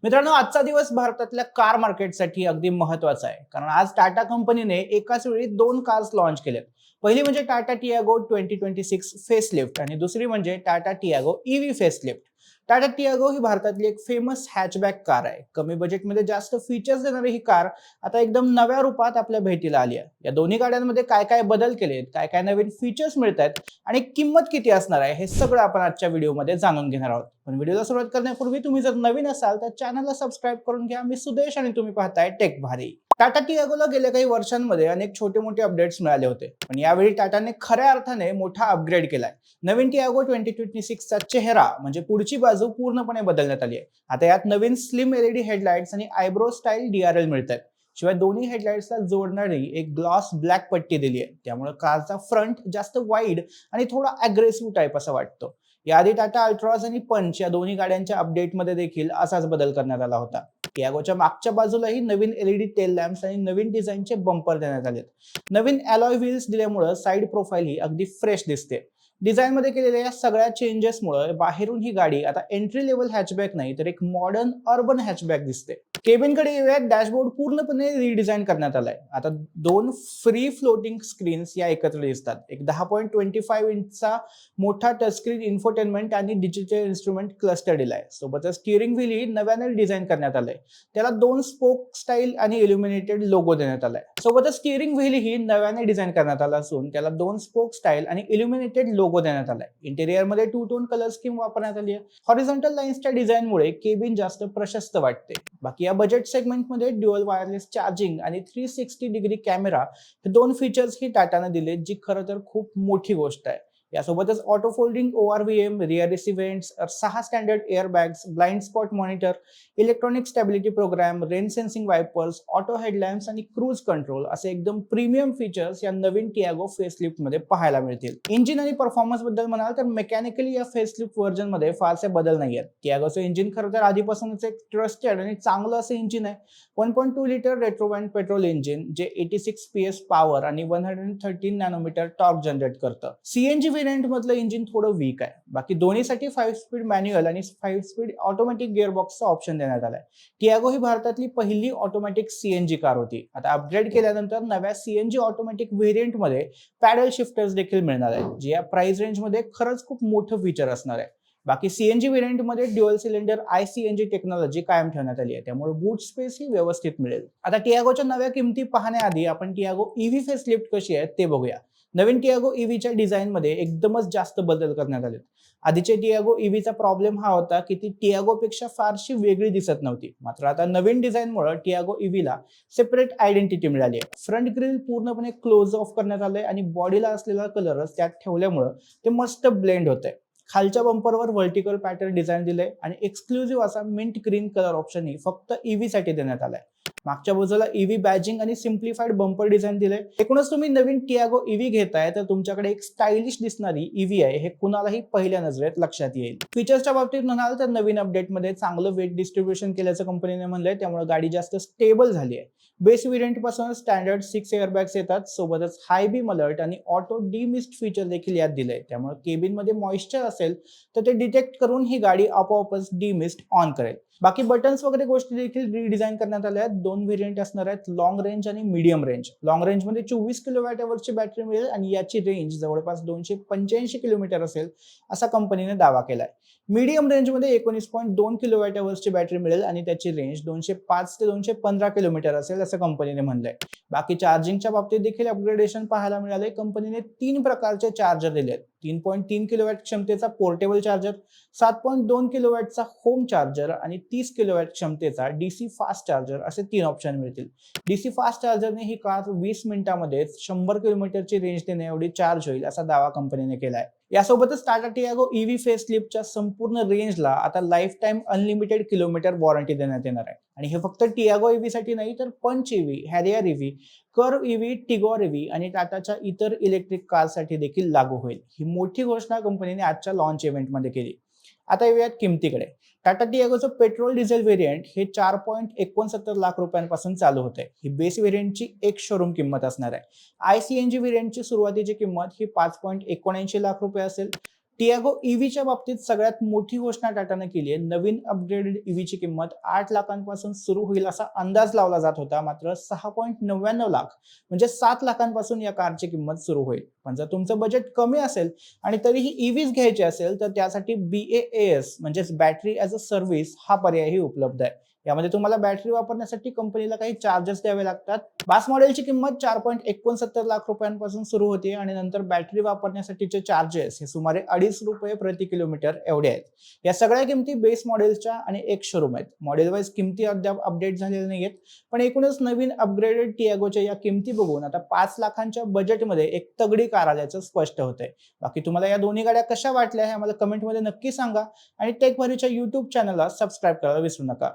मित्रांनो, आजचा दिवस भारतातल्या कार मार्केटसाठी अगदी महत्त्वाचा आहे. कारण आज टाटा कंपनीने एकाच वेळी 2 कार्स लॉन्च केल्यात. पहिली म्हणजे टाटा टियागो 2026 फेसलिफ्ट आणि दुसरी म्हणजे Tata Tiago EV facelift. Tata Tiago ही भारतातली एक फेमस हॅचबॅक कार आहे. कमी बजेटमध्ये जास्त फीचर्स देणारी ही कार आता एकदम नव्या रूपात आपल्या भेटीला आली आहे. या दोन्ही गाड्यांमध्ये काय काय बदल केलेत, काय काय नवीन फीचर्स मिळतात आणि किंमत किती असणार आहे, हे सगळं आपण आजच्या व्हिडिओमध्ये जाणून घेणार आहोत. पण व्हिडिओला सुरुवात करण्यापूर्वी तुम्ही जर नवीन असाल तर चॅनलला सबस्क्राईब करून घ्या. मी सुदेश आणि तुम्ही पाहताय टेक भारी. टाटा टियागोला गेल्या काही वर्षांमध्ये अनेक छोटे मोठे अपडेट्स मिळाले होते, पण यावेळी टाटाने खऱ्या अर्थाने मोठा अपग्रेड केलाय. नवीन टियागो 2026 चा चेहरा म्हणजे पुढची बाजू पूर्णपणे बदलण्यात आली आहे. आता यात नवीन स्लिम एलईडी हेडलाइट्स आणि आयब्रो स्टाईल डीआरएल मिळतात. शिवाय दोन्ही हेडलाइट्सला जोडणारी एक ग्लॉस ब्लॅक पट्टी दिली आहे, त्यामुळे कारचा फ्रंट जास्त वाईड आणि थोडा अग्रेसिव्ह टाइप असा वाटतो. याआधी टाटा अल्ट्रॉज आणि पंच या दोन्ही गाड्यांच्या अपडेटमध्ये देखील असाच बदल करण्यात आला होता. टियागोच्या मागच्या बाजूलाही नवीन एलईडी टेल लॅम्प्स आणि नवीन डिझाईनचे बंपर देण्यात आलेत. नवीन अलॉय व्हील्स दिल्यामुळे साइड प्रोफाइल ही अगदी फ्रेश दिसते. डिझाईन मध्ये केलेल्या या सगळ्या चेंजेसमुळे बाहेरून ही गाडी आता एंट्री लेवल हॅचबॅक नाही तर एक मॉडर्न अर्बन हॅचबॅक दिसते. केबिनकडे येऊयात. डॅशबोर्ड पूर्णपणे रिडिझाईन करण्यात आलाय. आता 2 फ्री फ्लोटिंग स्क्रीन्स या एकत्र दिसतात. एक 10.25 इंचचा मोठा टचस्क्रीन इन्फोटेनमेंट आणि डिजिटल इन्स्ट्रुमेंट क्लस्टर दिलाय. सोबतच स्टीअरिंग व्हील ही नव्याने डिझाईन करण्यात आलंय. त्याला 2 स्पोक स्टाईल आणि इल्युमिनेटेड लोगो देण्यात आलाय. सोबतच स्टीअरिंग व्हील ही नव्याने डिझाईन करण्यात आला असून त्याला 2 स्पोक स्टाईल आणि इल्युमिनेटेड लोगो देण्यात आलाय. इंटेरियर मध्ये 2 टोन कलर स्कीम वापरण्यात आली आहे. हॉरिझॉन्टल लाईन्सच्या डिझाईनमुळे केबिन जास्त प्रशस्त वाटते. बाकी या बजेट सेगमेंटमध्ये ड्युअल वायरलेस चार्जिंग आणि 360 डिग्री कॅमेरा हे 2 फीचर्स ही टाटाने दिले, जी खरं तर खूप मोठी गोष्ट आहे. यासोबतच ऑटो फोल्डिंग ओआरव्हीएम, रिअर रिसिव्हेंट्स, 6 standard airbags, blind spot monitor, electronic stability program, rain sensing wipers, auto headlamps आणि क्रूज कंट्रोल असे एकदम प्रीमियम फीचर्स या नवीन टियागो फेसलिफ्ट मध्ये पाहायला मिळतील. इंजिन आणि परफॉर्मन्स बद्दल म्हणाल तर मेकॅनिकली या फेसलिफ्ट व्हर्जन मध्ये फारसे बदल नाही आहेत. टियागोचं इंजिन खरं तर आधीपासूनच एक ट्रस्टेड आणि चांगलं असं इंजिन आहे. 1.2 लिटर रेट्रोवॅन पेट्रोल इंजिन जे 86 PS पॉवर आणि 113 नॅनोमीटर टॉर्क जनरेट करतं. सीएनजी व्हेरियंट मधलं इंजिन थोडं वीक आहे. बाकी दोन्हीसाठी 5 स्पीड मॅन्युअल आणि 5 स्पीड ऑटोमॅटिक गिअरबॉक्सचा ऑप्शन देण्यात आलाय. टियागो ही भारतातली पहिली ऑटोमॅटिक सीएनजी कार होती. आता अपग्रेड केल्यानंतर नव्या सीएनजी ऑटोमॅटिक व्हेरियंट मध्ये पॅडल शिफ्टर्स देखील मिळणार आहेत, जे या प्राइस रेंज मध्ये खरंच खूप मोठं फीचर असणार आहे. बाकी सीएनजी व्हेरियंट मध्ये ड्युअल सिलेंडर आयसीएनजी टेक्नॉलॉजी कायम ठेवण्यात आली आहे, त्यामुळे बूट स्पेस ही व्यवस्थित मिळेल. आता टियागोच्या नव्या किमती पाहण्याआधी आपण टियागो ईव्ही फेसलिफ्ट कशी आहे ते बघूया. नवीन टियागो ईव्हीच्या डिझाईन मध्ये एकदमच जास्त बदल करण्यात आले. आधीचे टियागो ईव्हीचा प्रॉब्लेम हा होता की ती टियागोपेक्षा फारशी वेगळी दिसत नव्हती. मात्र आता नवीन डिझाईनमुळे टियागो ईव्हीला सेपरेट आयडेंटिटी मिळाली आहे. फ्रंट ग्रिल पूर्णपणे क्लोज ऑफ करण्यात आलंय आणि बॉडीला असलेला कलरच त्यात ठेवल्यामुळे ते मस्त ब्लेंड होतंय. खालच्या बंपरवर व्हर्टिकल पॅटर्न डिझाईन दिलंय आणि एक्सक्लुझिव्ह असा मिंट ग्रीन कलर ऑप्शनही फक्त ईव्ही साठी देण्यात आलाय. मागच्या बाजूला ईव्ही बॅजिंग आणि सिम्प्लिफाईड बंपर डिझाईन दिलंय. एकूणच तुम्ही नवीन टियागो ईव्ही घेताय तर तुमच्याकडे एक स्टायलिश दिसणारी ईव्ही आहे हे कुणालाही पहिल्या नजरेत लक्षात येईल. फीचर्सच्या बाबतीत म्हणाल तर नवीन अपडेटमध्ये चांगलं वेट डिस्ट्रीब्युशन केल्याचं कंपनीने म्हणलंय, त्यामुळे गाडी जास्त स्टेबल झाली आहे. बेस व्हेरियंट पासून स्टँडर्ड 6 एअरबॅग्स येतात. सोबतच हाय बीम अलर्ट आणि ऑटो डिमिस्ट फीचर देखील यात दिलंय, त्यामुळे केबिन मध्ये मॉइश्चर असेल तर ते डिटेक्ट करून ही गाडी आपोआपच डिमिस्ट ऑन करेल. बाकी बटन्स वगैरे गोष्टी देखील रिडिझाईन करण्यात आल्या आहेत. 2 व्हेरियंट असणार आहेत, लॉंग रेंज आणि मीडियम रेंज. लॉंग रेंज मध्ये 24 किलोवॅट अवरची बॅटरी मिळेल आणि याची रेंज जवळपास 285 किलोमीटर असेल असा कंपनीने दावा केलाय. मीडियम रेंज मध्ये 19.2 किलोवॅट अवरची बॅटरी मिळेल आणि त्याची रेंज 205 ते 215 किलोमीटर असेल असं कंपनीने म्हणलंय. बाकी चार्जिंगच्या बाबतीत देखील अपग्रेडेशन पाहायला मिळाले. कंपनीने 3 प्रकारचे चार्जर दिले आहेत. 3.3 किलोवॅट क्षमतेचा पोर्टेबल चार्जर, 7.2 किलोवॅटचा होम चार्जर आणि 30 किलोवॅट क्षमतेचा डीसी फास्ट चार्जर असे 3 ऑप्शन मिळतील. डीसी फास्ट चार्जरने ही कार 20 मिनिटांमध्ये 100 किलोमीटरची रेंज देण्या एवढी चार्ज होईल असा दावा कंपनीने केलाय. यासोबतच टाटा टियागो ईव्ही फेसलिफ्टच्या संपूर्ण रेंजला आता life time unlimited kilometre warranty देण्यात येणार आहे. आणि हे फक्त टियागो ईव्ही साठी नाही तर पंच EV, Harrier EV, curve EV, Tigor EV आणि टाटाच्या इतर इलेक्ट्रिक कारसाठी देखील लागू होईल. ही मोठी घोषणा कंपनीने आजच्या लॉन्च इव्हेंटमध्ये केली. आता येऊयात किमतीकडे. टाटा टियागोचं पेट्रोल डिझेल व्हेरियंट हे 4.69 लाख रुपयांपासून चालू होते. ही बेस व्हेरियंटची एक शोरूम किंमत असणार आहे. आयसीएनजी व्हेरियंटची सुरुवातीची किंमत ही 5.79 लाख रुपये असेल. टियागो ईव्हीच्या बाबतीत सगळ्यात मोठी घोषणा टाटाने केली आहे. नवीन अपग्रेडेड ईव्हीची किंमत 8 लाखांपासून सुरू होईल असा अंदाज लावला जात होता, मात्र 6.99 लाख म्हणजे 7 लाखांपासून या कारची किंमत सुरू होईल. पण जर तुमचं बजेट कमी असेल आणि तरीही ईव्हीज घ्यायची असेल तर त्यासाठी BaaS म्हणजेच बॅटरी ॲज अ सर्व्हिस हा पर्यायही उपलब्ध आहे. यामध्ये तुम्हाला बॅटरी वापरण्यासाठी कंपनीला काही चार्जेस द्यावे लागतात. बास मॉडेलची किंमत 4.69 लाख रुपयांपासून सुरू होते आणि नंतर बॅटरी वापरण्यासाठीचे चार्जेस हे सुमारे ₹2.5 प्रति किलोमीटर एवढे आहेत. या सगळ्या किमती बेस मॉडेलच्या आणि एक शोरूम आहेत. मॉडेल वाईज किमती अद्याप अपडेट झालेल्या नाहीयेत, पण एकूणच नवीन अपग्रेडेड टियागोच्या या किमती बघून आता 5 लाखांच्या बजेटमध्ये एक तगडी कार आल्याचं स्पष्ट होतंय. बाकी तुम्हाला या दोन्ही गाड्या कशा वाटल्या हे आम्हाला कमेंटमध्ये नक्की सांगा आणि टेक व्हॅल्यूच्या YouTube चॅनलला सबस्क्राईब करायला विसरू नका.